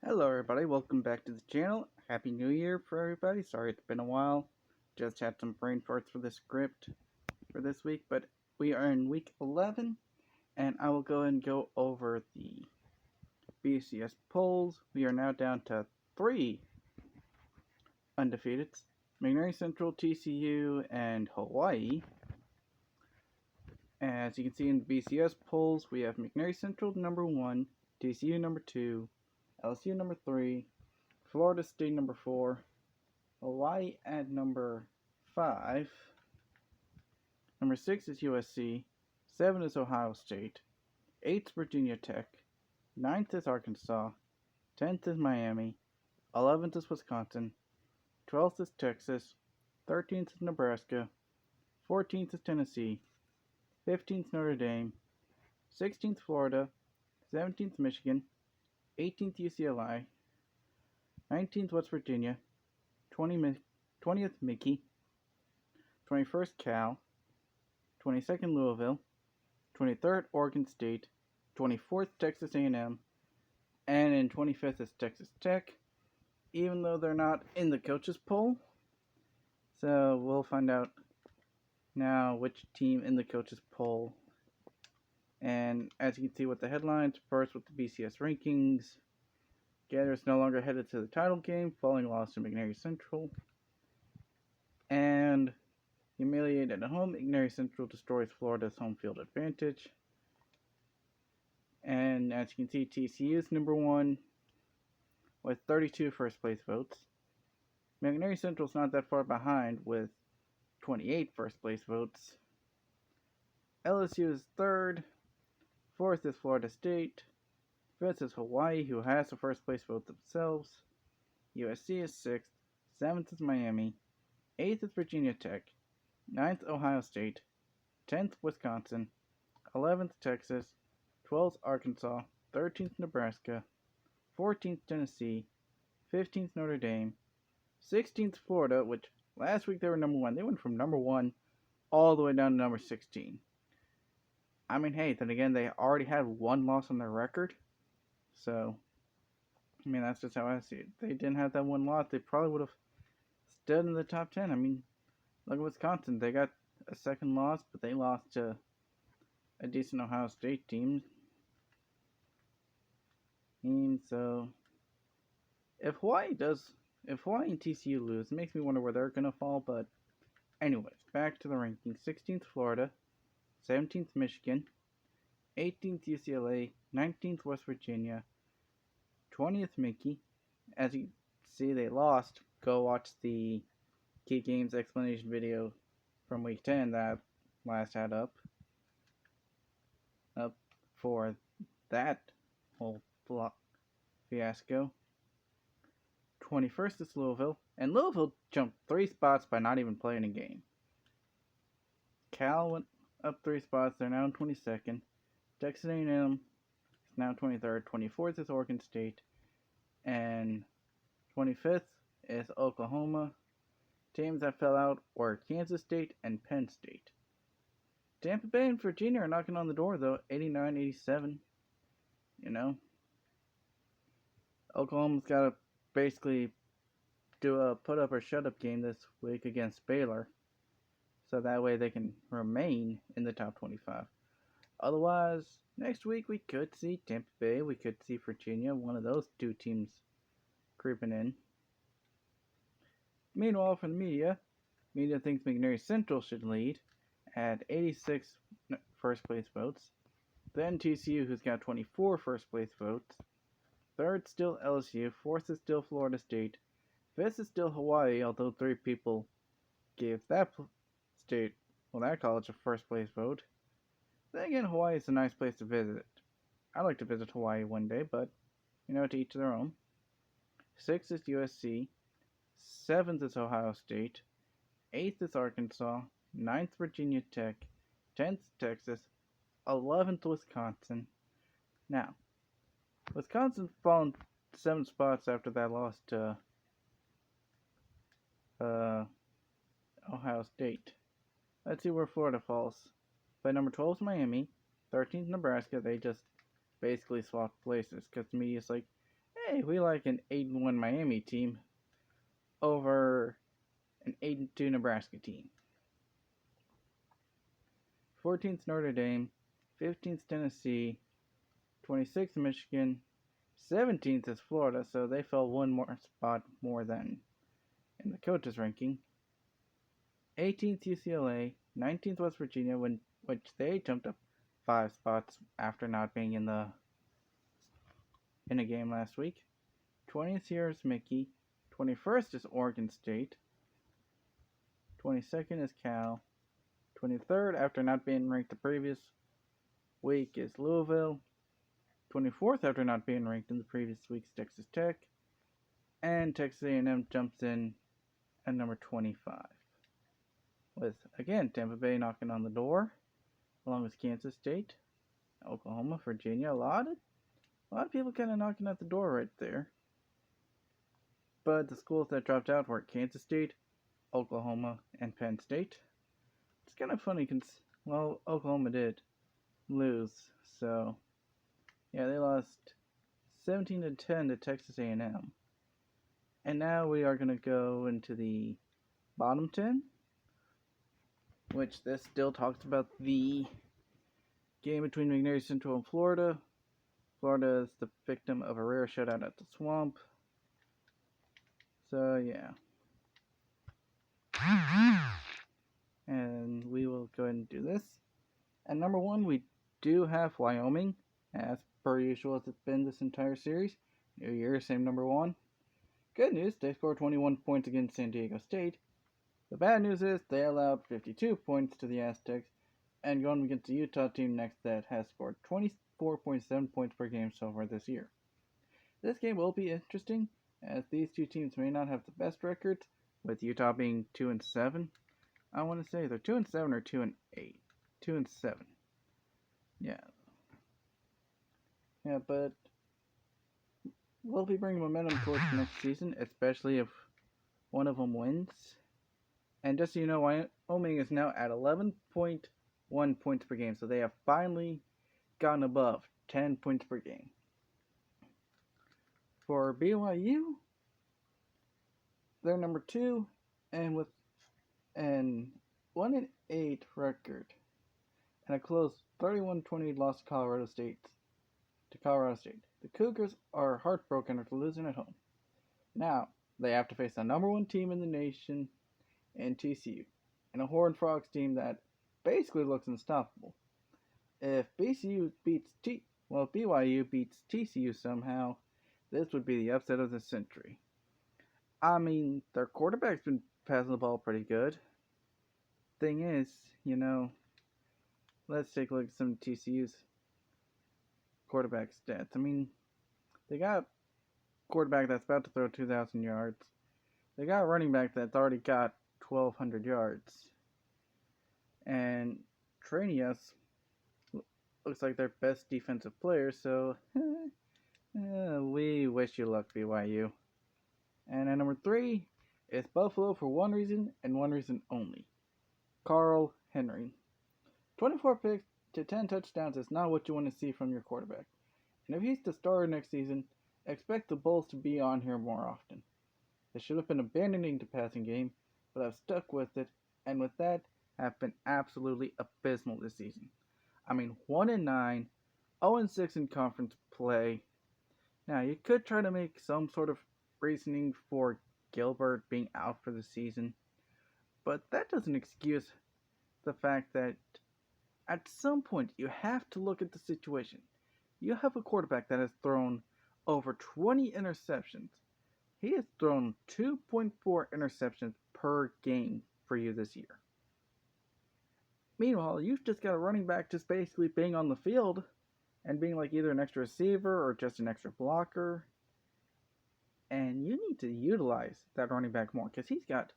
Hello everybody, welcome back to the channel. Happy New Year for everybody. Sorry it's been a while. Just had some brain farts for the script for this week, but we are in week 11 and I will go ahead and go over the BCS polls. We are now down to 3 undefeateds. McNary Central, TCU, and Hawaii. As you can see in the BCS polls, we have McNary Central number 1, TCU number 2, LSU number 3, Florida State number 4, Hawaii at number 5, number 6 is USC, 7 is Ohio State, 8 is Virginia Tech, 9th is Arkansas, 10th is Miami, 11th is Wisconsin, 12th is Texas, 13th is Nebraska, 14th is Tennessee, 15th Notre Dame, 16th Florida, 17th Michigan, 18th UCLA, 19th West Virginia, 20th Mickey, 21st Cal, 22nd Louisville, 23rd Oregon State, 24th Texas A&M, and in 25th is Texas Tech, even though they're not in the coaches poll. So we'll find out now which team in the coaches poll. And as you can see with the headlines, first with the BCS rankings, Gators no longer headed to the title game, following loss to McNary Central. And humiliated at home, McNary Central destroys Florida's home field advantage. And as you can see, TCU is number 1 with 32 first place votes. McNary Central's not that far behind with 28 first place votes. LSU is 3rd. 4th is Florida State. 5th is Hawaii, who has the first place vote themselves. USC is 6th. 7th is Miami. 8th is Virginia Tech. 9th Ohio State. 10th Wisconsin. 11th Texas. 12th Arkansas. 13th Nebraska. 14th Tennessee. 15th Notre Dame. 16th Florida, which last week they were number 1. They went from number 1 all the way down to number 16. I mean, hey, then again, they already had 1 loss on their record. So, I mean, that's just how I see it. If they didn't have that 1 loss, they probably would have stood in the top 10. I mean, look at Wisconsin. They got a 2nd loss, but they lost to a decent Ohio State team. And so, if Hawaii and TCU lose, it makes me wonder where they're going to fall. But anyways, back to the rankings. 16th Florida. 17th Michigan, 18th UCLA, 19th West Virginia, 20th Mickey. As you see, they lost. Go watch the key games explanation video from week 10 that last had up for that whole fiasco. 21st is Louisville, and Louisville jumped 3 spots by not even playing a game. Cal went up 3 spots. They're now in 22nd. Texas A&M is now 23rd. 24th is Oregon State. And 25th is Oklahoma. Teams that fell out were Kansas State and Penn State. Tampa Bay and Virginia are knocking on the door, though. 89-87. You know, Oklahoma's got to basically do a put up or shut up game this week against Baylor, so that way they can remain in the top 25. Otherwise, next week we could see Tampa Bay, we could see Virginia, one of those 2 teams creeping in. Meanwhile, for the media thinks McNary Central should lead at 86 first place votes. Then TCU, who's got 24 first place votes. 3rd still LSU. 4th is still Florida State. 5th is still Hawaii, although 3 people gave that college a first place vote. Then again, Hawaii is a nice place to visit. I'd like to visit Hawaii one day, but, to each their own. 6th is USC. 7th is Ohio State. 8th is Arkansas. 9th Virginia Tech. 10th Texas. 11th Wisconsin. Now, Wisconsin's fallen 7 spots after that loss to Ohio State. Let's see where Florida falls. By number 12 is Miami. 13th Nebraska. They just basically swapped places because the media's like, hey, we like an 8-1 Miami team over an 8-2 Nebraska team. 14th Notre Dame, 15th Tennessee, 26th Michigan, 17th is Florida, so they fell one more spot more than in the coaches ranking. 18th UCLA, 19th West Virginia, which they jumped up 5 spots after not being in a game last week. 20th here is Mickey. 21st is Oregon State. 22nd is Cal. 23rd, after not being ranked the previous week, is Louisville. 24th, after not being ranked in the previous week, is Texas Tech. And Texas A&M jumps in at number 25. With, again, Tampa Bay knocking on the door, along with Kansas State, Oklahoma, Virginia. A lot of people kind of knocking at the door right there. But the schools that dropped out were Kansas State, Oklahoma, and Penn State. It's kind of funny because, well, Oklahoma did lose, so yeah, they lost 17-10 to Texas A&M. And now we are going to go into the bottom 10, which this still talks about the game between McNary Central and Florida. Florida is the victim of a rare shutout at the Swamp. So, yeah. And we will go ahead and do this. At number 1, we do have Wyoming, as per usual as it's been this entire series. New Year, same number 1. Good news, they scored 21 points against San Diego State. The bad news is they allowed 52 points to the Aztecs, and going against the Utah team next that has scored 24.7 points per game so far this year. This game will be interesting, as these two teams may not have the best records, with Utah being 2-7. I want to say they're 2-7 or 2-8. 2-7. Yeah. Yeah, but will be bringing momentum towards next season, especially if one of them wins. And just so you know, Wyoming is now at 11.1 points per game, so they have finally gotten above 10 points per game. For BYU, they're number 2, and with an 1-8 record and a close 31-20 loss to Colorado State. The Cougars are heartbroken after losing at home. Now, they have to face the number 1 team in the nation in TCU, and a Horned Frogs team that basically looks unstoppable. If BYU beats TCU somehow, this would be the upset of the century. I mean, their quarterback's been passing the ball pretty good. Thing is, let's take a look at some of TCU's quarterback stats. I mean, they got a quarterback that's about to throw 2,000 yards. They got a running back that's already got 1,200 yards. And Tranius looks like their best defensive player, so we wish you luck, BYU. And at number 3 is Buffalo for one reason and one reason only. Carl Henry. 24 picks to 10 touchdowns is not what you want to see from your quarterback. And if he's the starter next season, expect the Bulls to be on here more often. They should have been abandoning the passing game, but I've stuck with it, and with that, have been absolutely abysmal this season. I mean, 1-9, 0-6 in conference play. Now, you could try to make some sort of reasoning for Gilbert being out for the season, but that doesn't excuse the fact that at some point you have to look at the situation. You have a quarterback that has thrown over 20 interceptions. He has thrown 2.4 interceptions per game for you this year. Meanwhile, you've just got a running back just basically being on the field and being like either an extra receiver or just an extra blocker. And you need to utilize that running back more, because he's got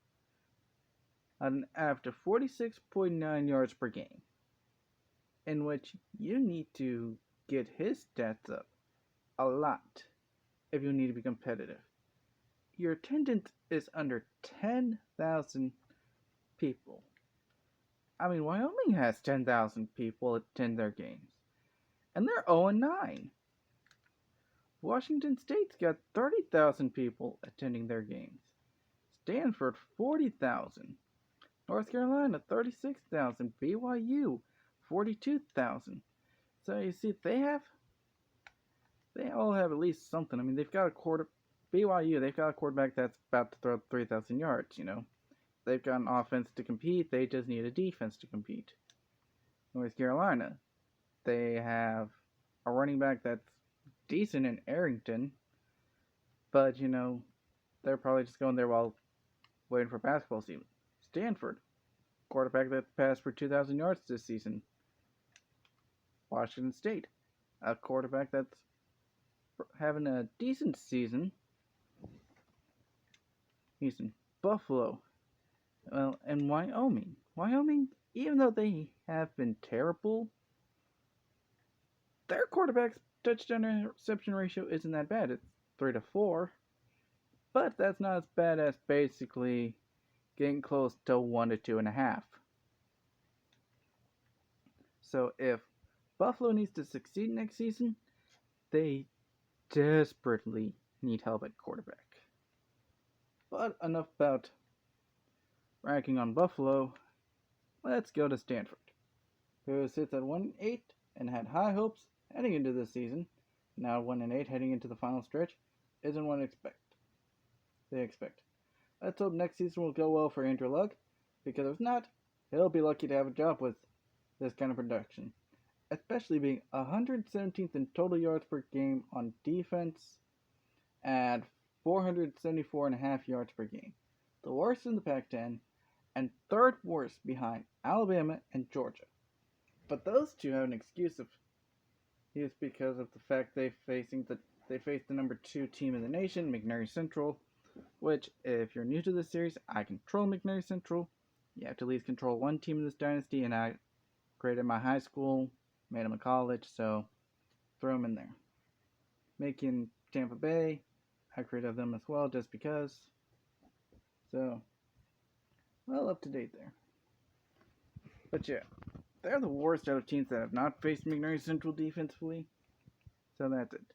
an average of 46.9 yards per game, in which you need to get his stats up a lot if you need to be competitive. Your attendance is under 10,000 people. I mean, Wyoming has 10,000 people attend their games, and they're 0-9. Washington State's got 30,000 people attending their games. Stanford, 40,000. North Carolina, 36,000. BYU, 42,000. So you see, they all have at least something. I mean, they've got BYU, they've got a quarterback that's about to throw 3,000 yards, you know. They've got an offense to compete, they just need a defense to compete. North Carolina, they have a running back that's decent in Arrington, but, you know, they're probably just going there while waiting for basketball season. Stanford, quarterback that passed for 2,000 yards this season. Washington State, a quarterback that's having a decent season. Houston, Buffalo, well, and Wyoming. Wyoming, even though they have been terrible, their quarterback's touchdown interception ratio isn't that bad. It's 3-4, but that's not as bad as basically getting close to 1 to 2.5. So if Buffalo needs to succeed next season, they desperately need help at quarterback. But enough about ranking on Buffalo. Let's go to Stanford, who sits at 1-8 and had high hopes heading into this season. Now 1-8 heading into the final stretch isn't what they expect. Let's hope next season will go well for Andrew Luck, because if not, he'll be lucky to have a job with this kind of production, especially being 117th in total yards per game on defense at 474.5 yards per game, the worst in the Pac-10 and third worst behind Alabama and Georgia. But those two have an excuse because of the fact they faced the number 2 team in the nation, McNary Central, which, if you're new to this series, I control McNary Central. You have to at least control one team in this dynasty, and I graded my high school, made them a college, so throw them in there. Making Tampa Bay, I created them as well just because. So, well, up to date there. But yeah, they're the worst out of teams that have not faced McNary Central defensively. So that's it.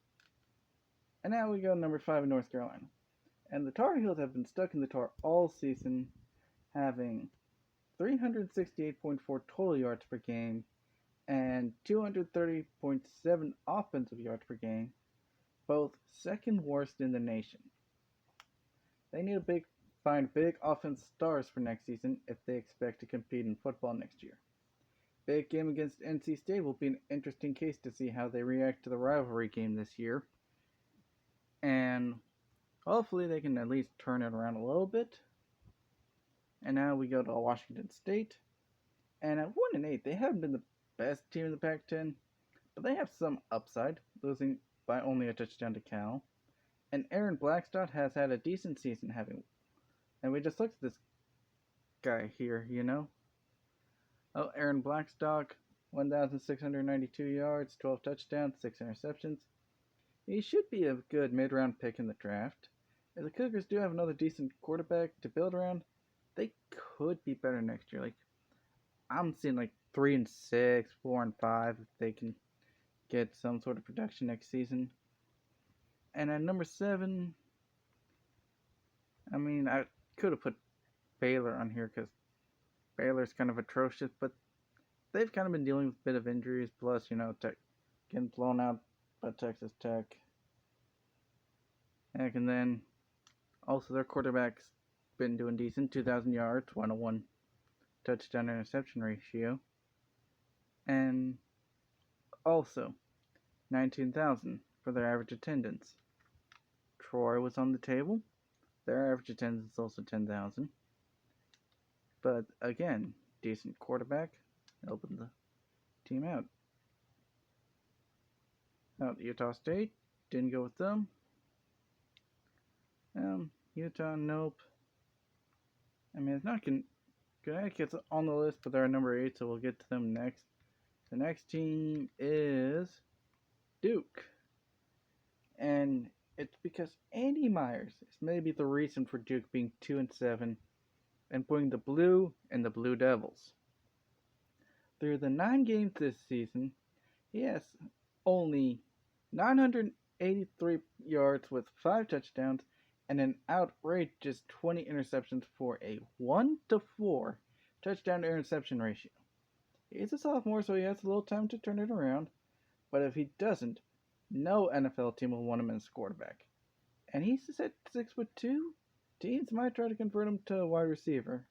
And now we go to number 5 in North Carolina. And the Tar Heels have been stuck in the tar all season, having 368.4 total yards per game and 230.7 offensive yards per game, both second worst in the nation. They need to find big offense stars for next season if they expect to compete in football next year. Big game against NC State will be an interesting case to see how they react to the rivalry game this year. And hopefully they can at least turn it around a little bit. And now we go to Washington State. And at 1-8, they haven't been the best team in the Pac-10, but they have some upside, losing by only a touchdown to Cal. And Aaron Blackstock has had a decent season and we just looked at this guy here, you know. Oh, Aaron Blackstock, 1,692 yards, 12 touchdowns, 6 interceptions. He should be a good mid-round pick in the draft. If the Cougars do have another decent quarterback to build around, they could be better next year. Like, I'm seeing like 3-6, 4-5 if they can get some sort of production next season. And at number 7, I mean, I could have put Baylor on here because Baylor's kind of atrocious, but they've kind of been dealing with a bit of injuries, plus, you know, getting blown out by Texas Tech. And then also their quarterback's been doing decent, 2,000 yards, 101 touchdown interception ratio, and also 19,000 for their average attendance. Troy was on the table. Their average attendance is also 10,000. But again, decent quarterback helping the team out. Utah State, didn't go with them. Utah, nope. I mean, it's not Connecticut's on the list, but they're number 8, so we'll get to them next. The next team is Duke. And it's because Andy Myers is maybe the reason for Duke being 2-7 and putting the blue in the Blue Devils. Through the 9 games this season, he has only 83 yards with 5 touchdowns and an outrageous 20 interceptions for a 1-to-4 touchdown to interception ratio. He's a sophomore, so he has a little time to turn it around, but if he doesn't, no NFL team will want him as a quarterback. And he's at 6'2". Teams might try to convert him to a wide receiver,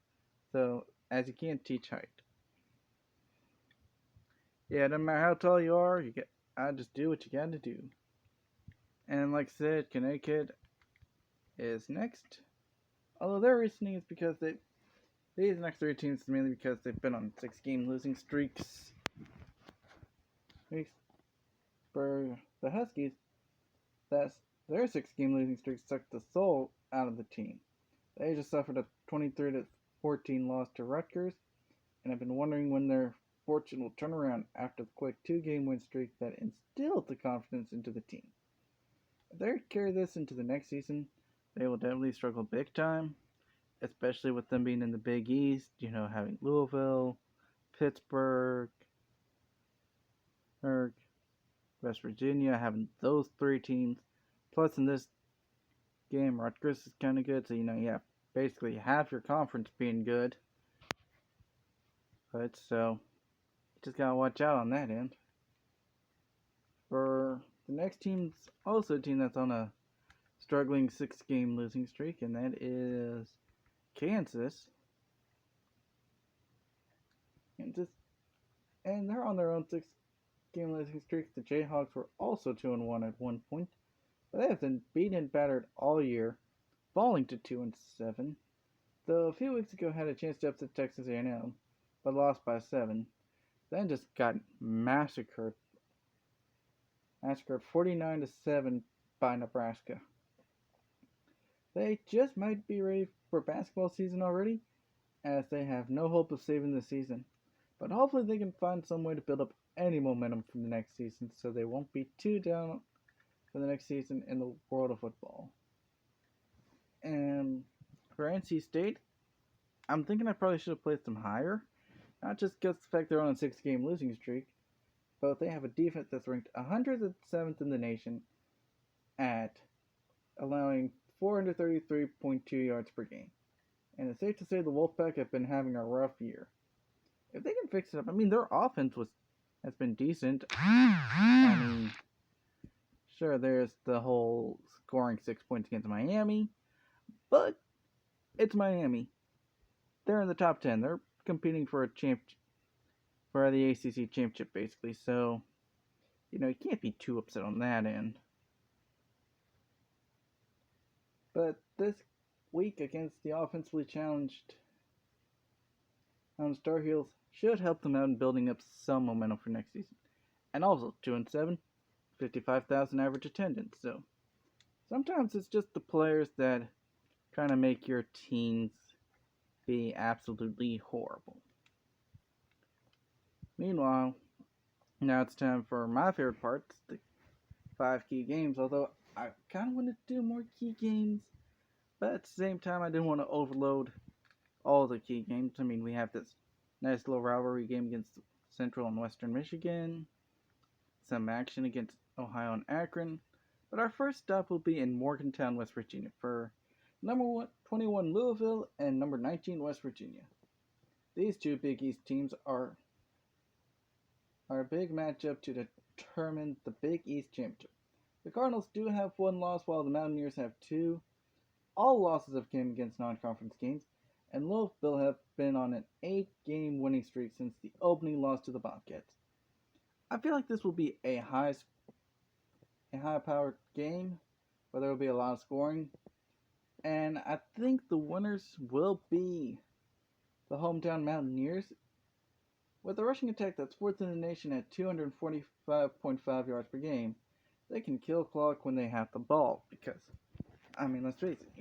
so as he can't teach height. Yeah, no matter how tall you are, I just do what you gotta do. And like I said, Connecticut is next. Although their reasoning is because these next 3 teams is mainly because they've been on 6-game losing streaks. For the Huskies, their 6-game losing streak sucked the soul out of the team. They just suffered a 23-14 loss to Rutgers, and have been wondering when their fortune will turn around after the quick 2-game win streak that instilled the confidence into the team. If they carry this into the next season, they will definitely struggle big time, especially with them being in the Big East, having Louisville, Pittsburgh, West Virginia, having those 3 teams. Plus, in this game, Rutgers is kind of good, so you have basically half your conference being good. But so, you just gotta watch out on that end. For the next team's also a team that's on a struggling 6-game losing streak, and that is Kansas. And they're on their own 6-game losing streak. The Jayhawks were also 2-1 at one point, but they have been beaten and battered all year, falling to 2-7. Though a few weeks ago had a chance to upset Texas A&M, but lost by 7. Then just got massacred 49-7 by Nebraska. They just might be ready for basketball season already, as they have no hope of saving the season. But hopefully they can find some way to build up any momentum for the next season, so they won't be too down for the next season in the world of football. And for NC State, I'm thinking I probably should have placed them higher. Not just because the fact they're on a 6-game losing streak, but they have a defense that's ranked 107th in the nation at allowing 433.2 yards per game. And it's safe to say the Wolfpack have been having a rough year. If they can fix it up, their offense has been decent. Sure, there's the whole scoring 6 points against Miami, but it's Miami. They're in the top 10. They're competing for for the ACC championship, basically. So, you can't be too upset on that end. But this week against the offensively challenged Star Heels should help them out in building up some momentum for next season. And also, 2-7, 55,000 average attendance. So, sometimes it's just the players that kind of make your teams be absolutely horrible. Meanwhile, now it's time for my favorite parts, the 5 key games. Although I kind of want to do more key games, but at the same time I didn't want to overload all the key games. We have this nice little rivalry game against Central and Western Michigan, some action against Ohio and Akron, but our first stop will be in Morgantown, West Virginia for number 21 Louisville and number 19 West Virginia. These 2 Big East teams are a big matchup to determine the Big East Championship. The Cardinals do have 1 loss while the Mountaineers have 2. All losses have come against non-conference games, and Louisville have been on an 8-game winning streak since the opening loss to the Bobcats. I feel like this will be a high-powered game, where there will be a lot of scoring, and I think the winners will be the hometown Mountaineers. With a rushing attack that's 4th in the nation at 245.5 yards per game, they can kill clock when they have the ball, because, let's face it,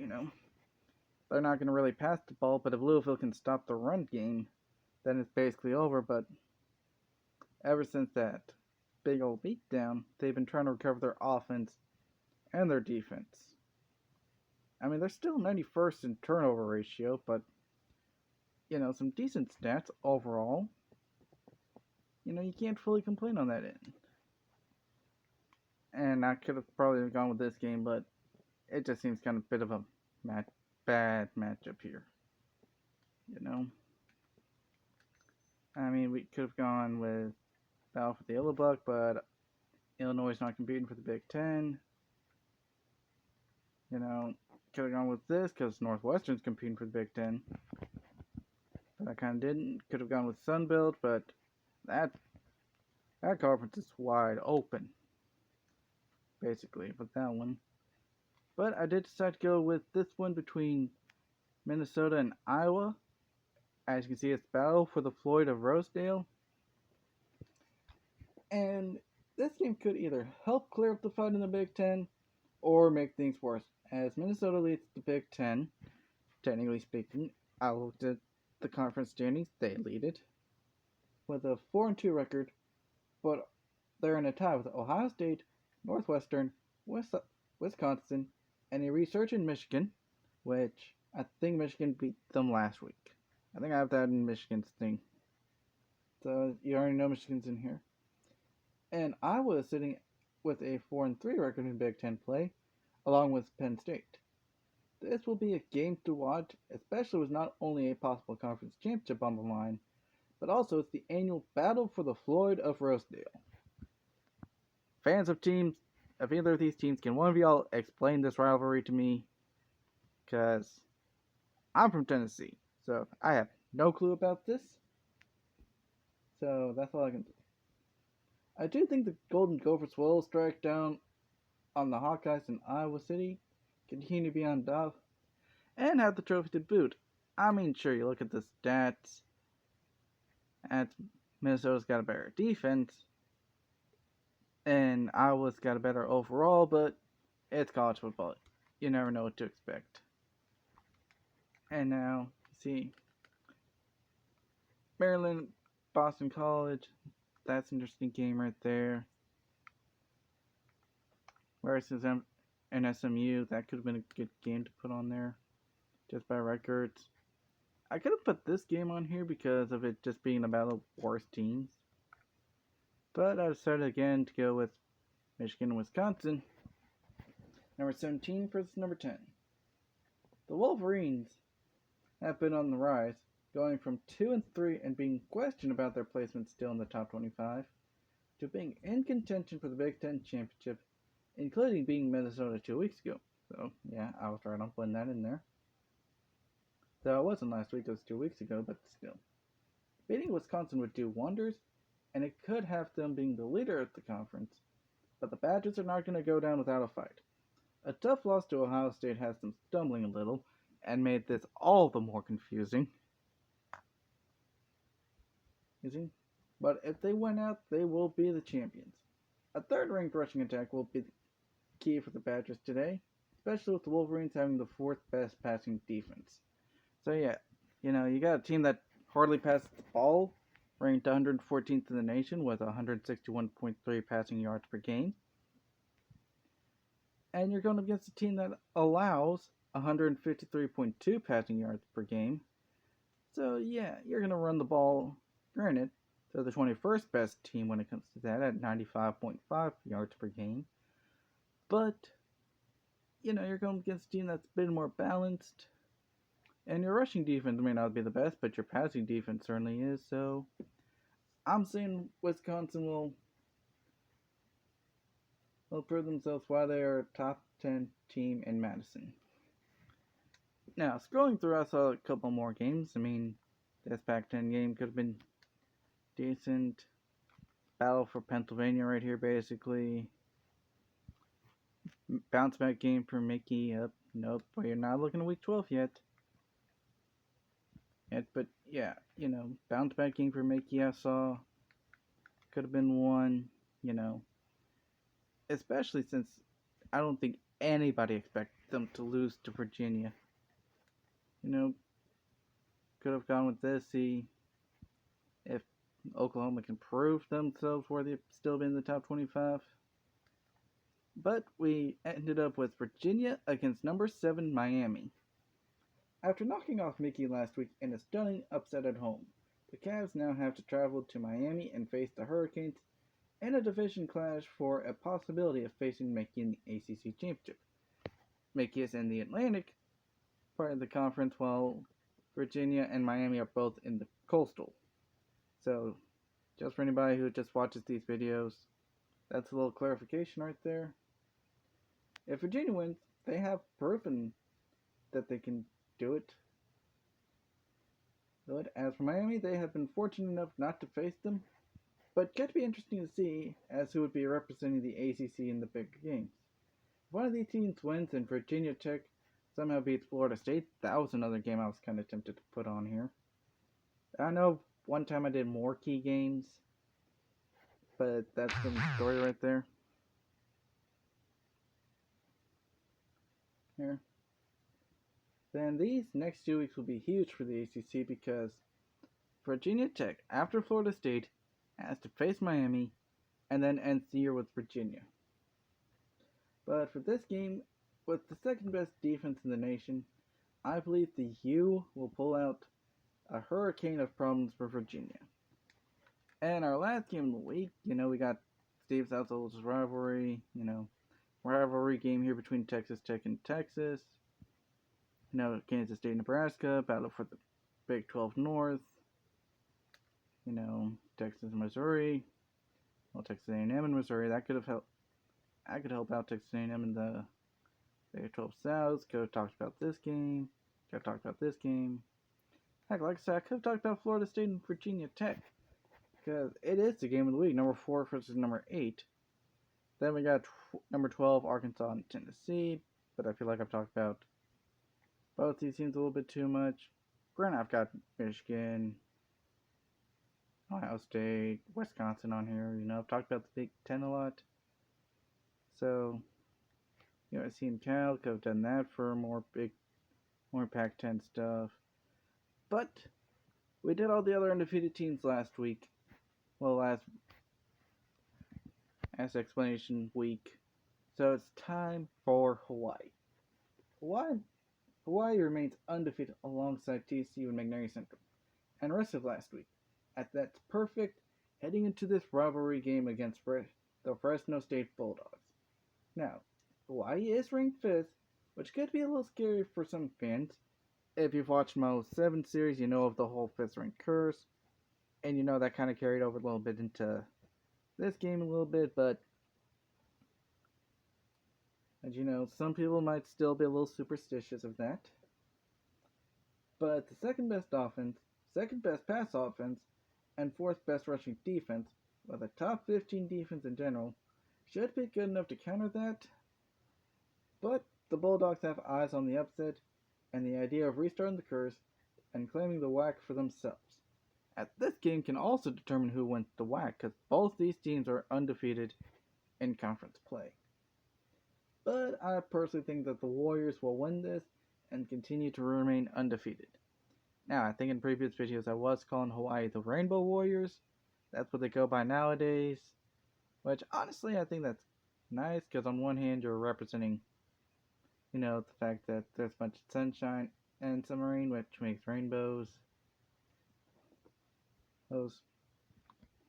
they're not going to really pass the ball, but if Louisville can stop the run game, then it's basically over. But ever since that big old beatdown, they've been trying to recover their offense and their defense. They're still 91st in turnover ratio, but, some decent stats overall. You can't fully complain on that end. And I could have probably gone with this game, but it just seems kind of a bit of a bad matchup here. You know? I mean, we could have gone with Battle for the Yellow Buck, but Illinois is not competing for the Big Ten. You know, could have gone with this because Northwestern's competing for the Big Ten. But I kind of didn't. Could have gone with Sunbelt, but that conference is wide open, basically, with that one. But I did decide to go with this one between Minnesota and Iowa. As you can see, it's Battle for the Floyd of Rosedale. And this game could either help clear up the fight in the Big Ten or make things worse. As Minnesota leads the Big Ten, technically speaking, I looked at the conference standings, they lead it with a 4-2 record, but they're in a tie with Ohio State, Northwestern, Wisconsin, and a resurgent Michigan, which I think Michigan beat them last week. I think I have that in Michigan's thing. So you already know Michigan's in here. And Iowa is sitting with a 4-3 record in Big Ten play, along with Penn State. This will be a game to watch, especially with not only a possible conference championship on the line, but also it's the annual Battle for the Floyd of Rosedale. Fans of either of these teams, can one of y'all explain this rivalry to me? Because I'm from Tennessee, so I have no clue about this. So that's all I can do. I do think the Golden Gophers will strike down on the Hawkeyes in Iowa City, continue to be on top, and have the trophy to boot. I mean, sure, you look at the stats, and Minnesota's got a better defense, and Iowa's got a better overall, but it's college football. You never know what to expect. And now, see, Maryland, Boston College, that's an interesting game right there. Versus an SMU, that could have been a good game to put on there, just by records. I could have put this game on here because of it just being about the worst teams. But I decided again to go with Michigan and Wisconsin. Number 17 versus number 10. The Wolverines have been on the rise, going from 2-3 and being questioned about their placement still in the top 25, to being in contention for the Big Ten Championship, including beating Minnesota 2 weeks ago. So, yeah, I was right on putting that in there. Though it wasn't last week, it was 2 weeks ago, but still. Beating Wisconsin would do wonders, and it could have them being the leader of the conference, but the Badgers are not going to go down without a fight. A tough loss to Ohio State has them stumbling a little, and made this all the more confusing. You see? But if they win out, they will be the champions. A third-ranked rushing attack will be the key for the Badgers today, especially with the Wolverines having the fourth best passing defense. So yeah, you got a team that hardly passes the ball, ranked 114th in the nation with 161.3 passing yards per game. And you're going against a team that allows 153.2 passing yards per game. So yeah, you're going to run the ball. Granted, they're the 21st best team when it comes to that at 95.5 yards per game. But, you're going against a team that's a bit more balanced. And your rushing defense may not be the best, but your passing defense certainly is. So, I'm saying Wisconsin will prove themselves why they are a top 10 team in Madison. Now, scrolling through, I saw a couple more games. I mean, this Pac-10 game could have been decent. Battle for Pennsylvania right here, basically. Bounce back game for Mickey. Nope, we're not looking at week 12 yet. But yeah, bounce back game for Mickey I saw. Could have been one, Especially since I don't think anybody expected them to lose to Virginia. Could have gone with this, see if Oklahoma can prove themselves worthy of still being in the top 25. But we ended up with Virginia against number 7 Miami. After knocking off Mickey last week in a stunning upset at home, the Cavs now have to travel to Miami and face the Hurricanes in a division clash for a possibility of facing Mickey in the ACC Championship. Mickey is in the Atlantic part of the conference, while Virginia and Miami are both in the Coastal. So, just for anybody who just watches these videos, that's a little clarification right there. If Virginia wins, they have proven that they can do it. But as for Miami, they have been fortunate enough not to face them, but get to be interesting to see as who would be representing the ACC in the big games. If one of these teams wins and Virginia Tech somehow beats Florida State, that was another game I was kind of tempted to put on here. I know one time I did more key games, but that's the story right there. Here. Then these next 2 weeks will be huge for the ACC because Virginia Tech, after Florida State, has to face Miami and then ends the year with Virginia. But for this game, with the second best defense in the nation, I believe the U will pull out a hurricane of problems for Virginia. And our last game of the week, we got Steve Southall's rivalry, rivalry game here between Texas Tech and Texas. Kansas State, Nebraska, battle for the Big 12 North. Texas, Missouri. Well, Texas A&M and Missouri, that could have helped. I could help out Texas A&M in the Big 12 South. Could have talked about this game. Could have talked about this game. Heck, like I said, I could have talked about Florida State and Virginia Tech. Because it is the game of the week, number 4 versus number 8. Then we got number 12, Arkansas and Tennessee. But I feel like I've talked about both these teams a little bit too much. Granted, I've got Michigan, Ohio State, Wisconsin on here. I've talked about the Big Ten a lot. So, USC and Cal could have done that for more Pac-10 stuff. But we did all the other undefeated teams last week. Well, last explanation week. So it's time for Hawaii. Hawaii remains undefeated alongside TCU and McNary Central, and the rest of last week. That's perfect heading into this rivalry game against the Fresno State Bulldogs. Now, Hawaii is ranked 5th, which could be a little scary for some fans. If you've watched my 07 series, you know of the whole 5th ranked curse, and that kind of carried over a little bit into this game a little bit, but as some people might still be a little superstitious of that. But the second best offense, second best pass offense, and 4th best rushing defense, with a top 15 defense in general, should be good enough to counter that. But the Bulldogs have eyes on the upset, and the idea of restarting the curse and claiming the WAC for themselves. This game can also determine who wins the WAC, because both these teams are undefeated in conference play. But I personally think that the Warriors will win this and continue to remain undefeated. Now, I think in previous videos I was calling Hawaii the Rainbow Warriors. That's what they go by nowadays. Which, honestly, I think that's nice, because on one hand you're representing, the fact that there's a bunch of sunshine and some rain, which makes rainbows.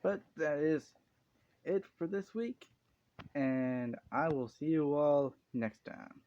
But that is it for this week, and I will see you all next time.